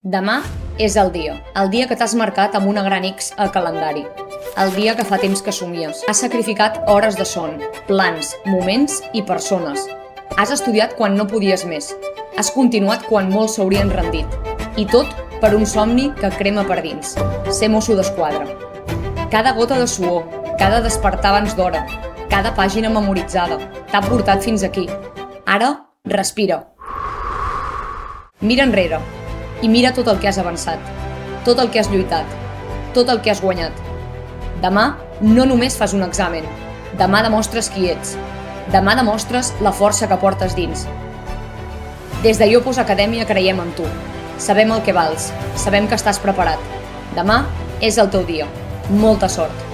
Demà és el dia que t'has marcat amb una gran X al calendari. El dia que fa temps que somies. Has sacrificat hores de son, plans, moments i persones. Has estudiat quan no podies més. Has continuat quan molts s'haurien rendit. I tot per un somni que crema per dins. Ser mosso d'esquadra. Cada gota de suor, cada despertar abans d'hora, cada pàgina memoritzada, t'ha portat fins aquí. Ara, respira. Mira enrere i mira tot el que has avançat, tot el que has lluitat, tot el que has guanyat. Demà no només fas un examen, demà demostres qui ets, demà demostres la força que portes dins. Des de Iopos Acadèmia creiem en tu, sabem el que vals, sabem que estàs preparat. Demà és el teu dia. Molta sort!